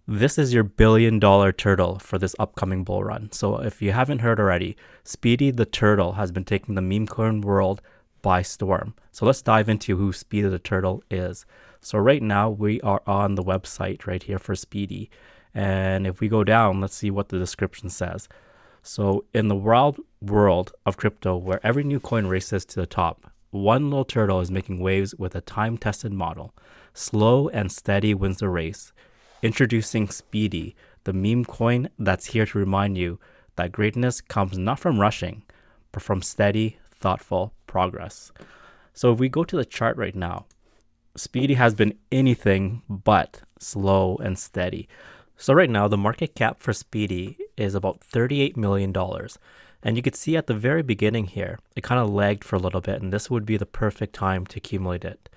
This is your $1 billion turtle for this upcoming bull run. So if you haven't heard already, Speedy the turtle has been taking the Memecoin world by storm. So let's dive into who Speedy the turtle is. So right now we are on the website right here for Speedy. And if we go down, let's see what the description says. So in the wild world of crypto, where every new coin races to the top, one little turtle is making waves with a time-tested model. Slow and steady wins the race. Introducing Speedy, the meme coin that's here to remind you that greatness comes not from rushing, but from steady, thoughtful progress. So if we go to the chart right now, Speedy has been anything but slow and steady. So right now, the market cap for Speedy is about $38 million. And you could see at the very beginning here, it kind of lagged for a little bit, and this would be the perfect time to accumulate it.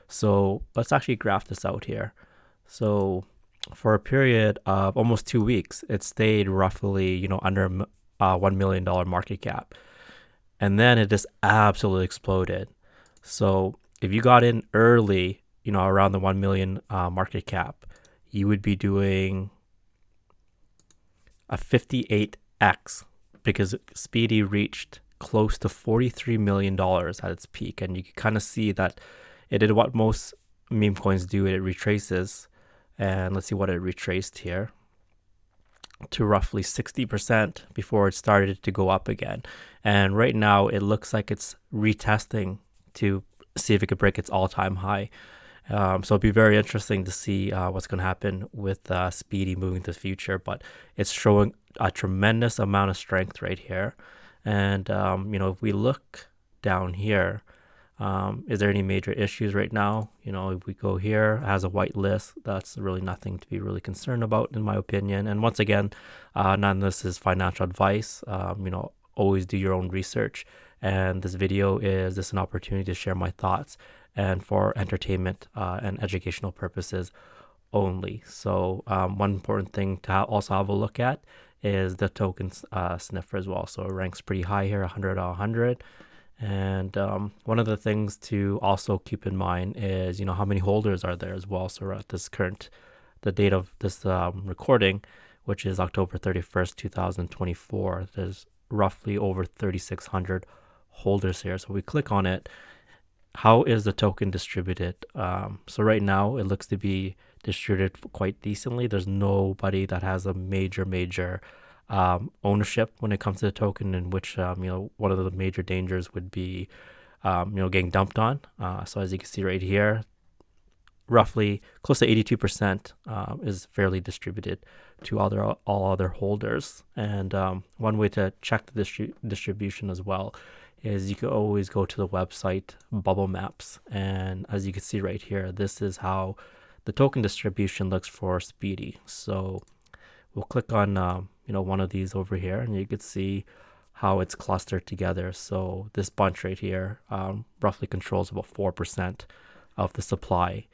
So let's actually graph this out here. So for a period of almost 2 weeks, it stayed roughly, under $1 million market cap. And then it just absolutely exploded. So if you got in early, around the 1 million market cap, you would be doing a 58x because Speedy reached close to $43 million at its peak. And you can kind of see that it did what most meme coins do. It retraces. And let's see what it retraced here to roughly 60% before it started to go up again. And right now it looks like it's retesting to see if it could break its all-time high. So it'll be very interesting to see what's going to happen with Speedy moving to the future. But it's showing a tremendous amount of strength right here. And, if we look down here, is there any major issues right now? If we go here, it has a white list. That's really nothing to be really concerned about, in my opinion. And once again, none of this is financial advice. Always do your own research. And this video is just an opportunity to share my thoughts and for entertainment and educational purposes only. So one important thing to also have a look at is the token sniffer as well. So it ranks pretty high here, 100 out of 100. And one of the things to also keep in mind is, how many holders are there as well. So at the date of this recording, which is October 31st, 2024, there's roughly over 3,600 holders here. So we click on it. How is the token distributed? So right now it looks to be distributed quite decently. There's nobody that has a major ownership when it comes to the token, in which one of the major dangers would be getting dumped on. So as you can see right here, roughly close to 82% is fairly distributed to all other holders. And one way to check the distribution as well is you can always go to the website Bubble Maps, and as you can see right here, this is how the token distribution looks for Speedy. So we'll click on one of these over here, and you can see how it's clustered together. So this bunch right here roughly controls about 4% of the supply.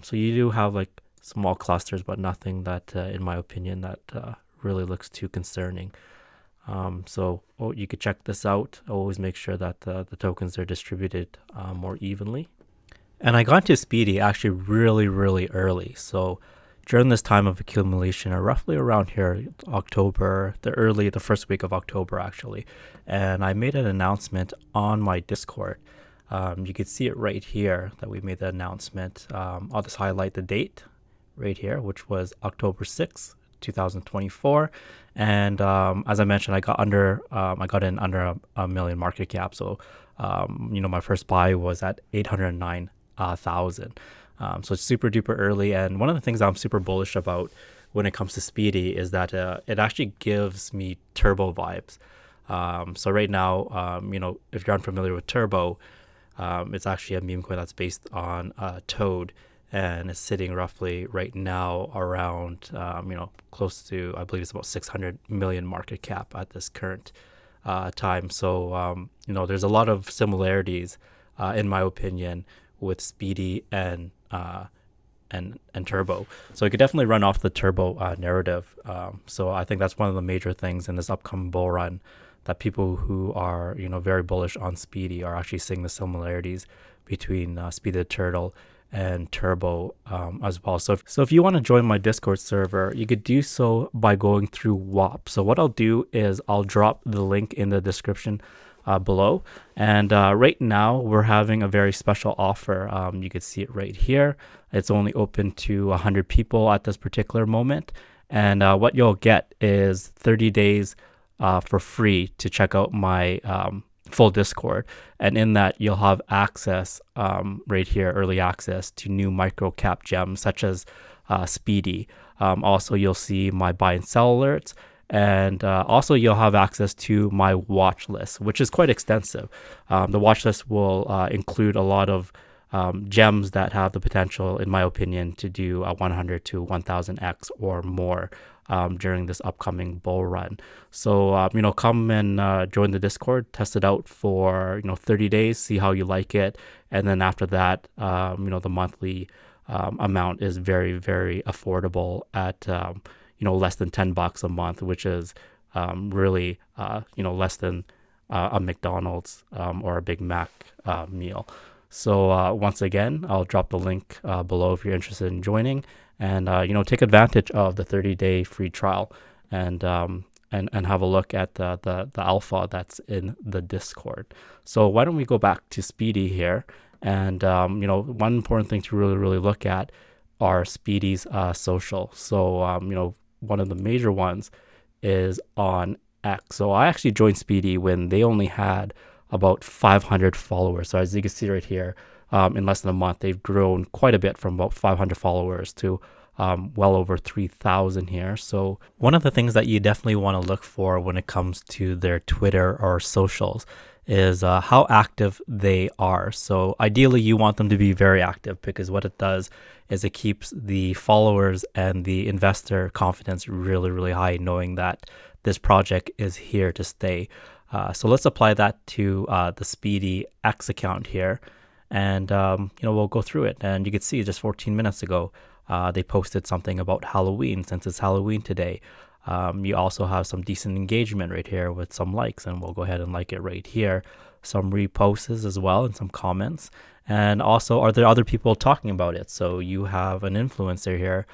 So you do have like small clusters, but nothing that, in my opinion, that really looks too concerning. So you could check this out. Always make sure that the tokens are distributed more evenly. And I got into Speedy actually really early. So during this time of accumulation, or roughly around here, October, the first week of October actually, and I made an announcement on my Discord. You can see it right here that we made the announcement. I'll just highlight the date right here, which was October 6th, 2024. And as I mentioned, I got in under a million market cap. So my first buy was at 809,000. So it's super duper early. And one of the things I'm super bullish about when it comes to Speedy is that it actually gives me turbo vibes. So right now, if you're unfamiliar with turbo, it's actually a meme coin that's based on Toad, and it's sitting roughly right now around, close to, I believe it's about 600 million market cap at this current time. So, there's a lot of similarities, in my opinion, with Speedy and Turbo. So it could definitely run off the Turbo narrative. So I think that's one of the major things in this upcoming bull run, that people who are, very bullish on Speedy are actually seeing the similarities between Speedy the Turtle and Turbo as well. So if you want to join my Discord server, you could do so by going through WAP. So what I'll do is I'll drop the link in the description below. And right now we're having a very special offer. You can see it right here. It's only open to 100 people at this particular moment. And what you'll get is 30 days for free to check out my full Discord. And in that, you'll have access right here, early access to new micro cap gems such as Speedy. Also, you'll see my buy and sell alerts. And also, you'll have access to my watch list, which is quite extensive. The watch list will include a lot of gems that have the potential, in my opinion, to do a 100 to 1000x or more during this upcoming bull run. So, come and join the Discord, test it out for, 30 days, see how you like it. And then after that, the monthly amount is very, very affordable at, less than $10 a month, which is really, less than a McDonald's or a Big Mac meal. So once again, I'll drop the link below if you're interested in joining, and take advantage of the 30-day free trial, and have a look at the alpha that's in the Discord. So why don't we go back to Speedy here, and one important thing to really look at are Speedy's social. So one of the major ones is on X. So I actually joined Speedy when they only had about 500 followers. So as you can see right here, in less than a month, they've grown quite a bit from about 500 followers to well over 3,000 here. So one of the things that you definitely want to look for when it comes to their Twitter or socials is how active they are. So ideally, you want them to be very active, because what it does is it keeps the followers and the investor confidence really high, knowing that this project is here to stay. So let's apply that to the Speedy X account here, and we'll go through it. And you can see just 14 minutes ago, they posted something about Halloween, since it's Halloween today. You also have some decent engagement right here with some likes, and we'll go ahead and like it right here. Some reposts as well, and some comments. And also, are there other people talking about it? So you have an influencer here,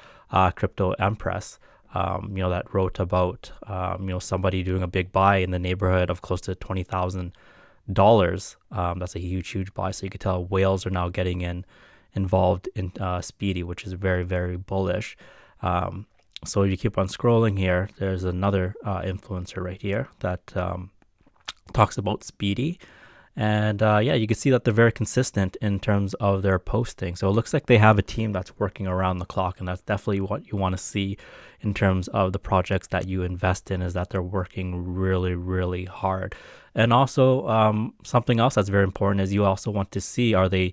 Crypto Empress, that wrote about, somebody doing a big buy in the neighborhood of close to $20,000. That's a huge buy. So you can tell whales are now getting involved in Speedy, which is very bullish. So you keep on scrolling here, there's another influencer right here that talks about Speedy. And you can see that they're very consistent in terms of their posting. So it looks like they have a team that's working around the clock, and that's definitely what you want to see in terms of the projects that you invest in, is that they're working really hard. And also something else that's very important is you also want to see, are they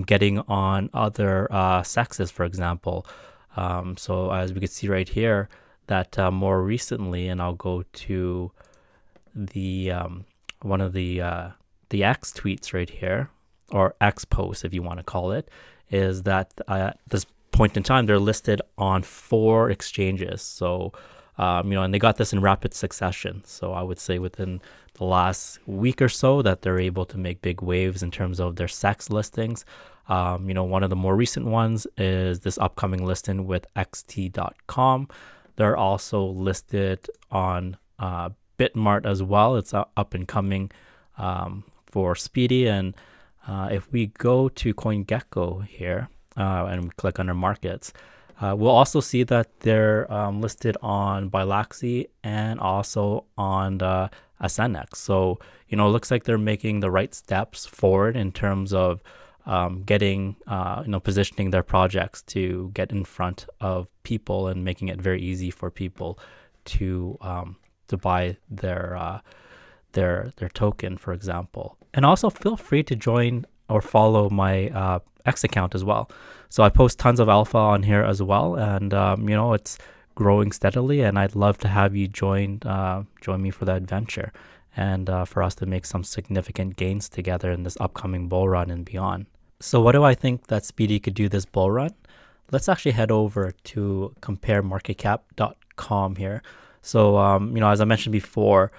getting on other sexes, for example. So as we can see right here, that more recently, and I'll go to the one of the X tweets right here, or X post if you want to call it, is that at this point in time they're listed on 4 exchanges. So and they got this in rapid succession. So I would say within the last week or so that they're able to make big waves in terms of their sex listings. One of the more recent ones is this upcoming listing with xt.com. They're also listed on Bitmart as well. It's up and coming for Speedy. And if we go to CoinGecko here and we click under markets, we'll also see that they're listed on Bilaxy and also on the SNX. So, it looks like they're making the right steps forward in terms of getting, positioning their projects to get in front of people and making it very easy for people to buy their token, for example. And also feel free to join or follow my X account as well. So I post tons of alpha on here as well, and it's growing steadily, and I'd love to have you join me for that adventure, and for us to make some significant gains together in this upcoming bull run and beyond. So what do I think that Speedy could do this bull run? Let's actually head over to comparemarketcap.com here. So as I mentioned before,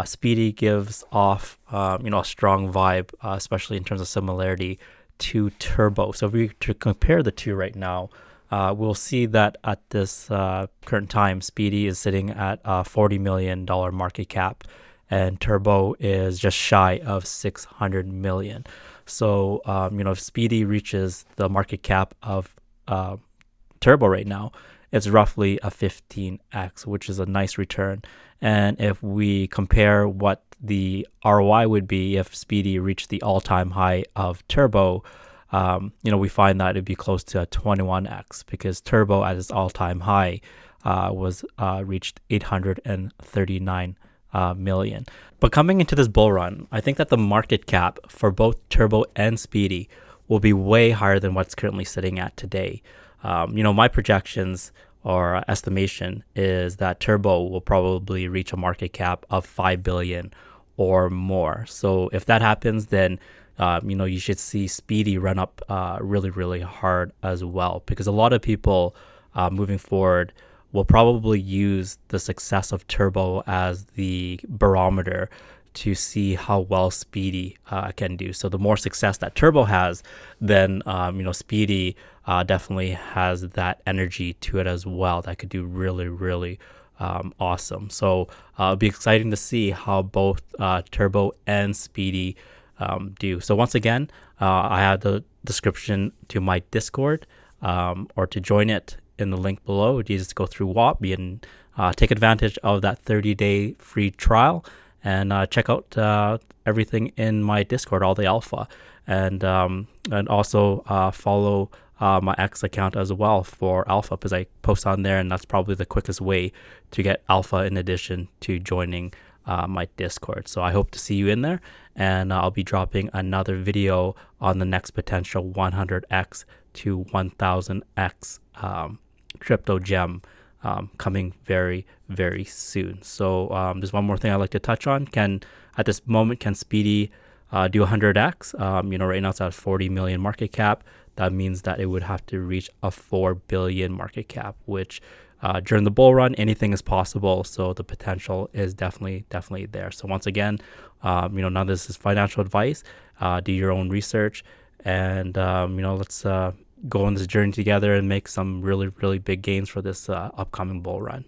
Speedy gives off a strong vibe, especially in terms of similarity to Turbo. So if we to compare the two right now, we'll see that at this current time, Speedy is sitting at a $40 million market cap, and Turbo is just shy of 600 million. So, if Speedy reaches the market cap of Turbo right now, it's roughly a 15x, which is a nice return. And if we compare what the ROI would be if Speedy reached the all-time high of Turbo, we find that it'd be close to a 21x, because Turbo at its all-time high was reached 839 million. But coming into this bull run, I think that the market cap for both Turbo and Speedy will be way higher than what's currently sitting at today. My projections or estimation is that Turbo will probably reach a market cap of 5 billion or more. So if that happens, then you should see Speedy run up really, really hard as well, because a lot of people moving forward will probably use the success of Turbo as the barometer to see how well Speedy can do. So the more success that Turbo has, then Speedy definitely has that energy to it as well that could do really, really awesome. So it'll be exciting to see how both Turbo and Speedy do. So once again, I have the description to my Discord, or to join it in the link below. You just go through WAP and take advantage of that 30-day free trial, and check out everything in my Discord, all the alpha, and also follow my X account as well for alpha, because I post on there, and that's probably the quickest way to get alpha in addition to joining my Discord. So I hope to see you in there, and I'll be dropping another video on the next potential 100x to 1000x crypto gem coming very, very soon. So there's one more thing I'd like to touch on. At this moment, can Speedy do 100x? Right now it's at 40 million market cap. That means that it would have to reach a 4 billion market cap, which during the bull run, anything is possible. So the potential is definitely there. So once again, none of this is financial advice. Do your own research, and let's go on this journey together and make some really, really big gains for this upcoming bull run.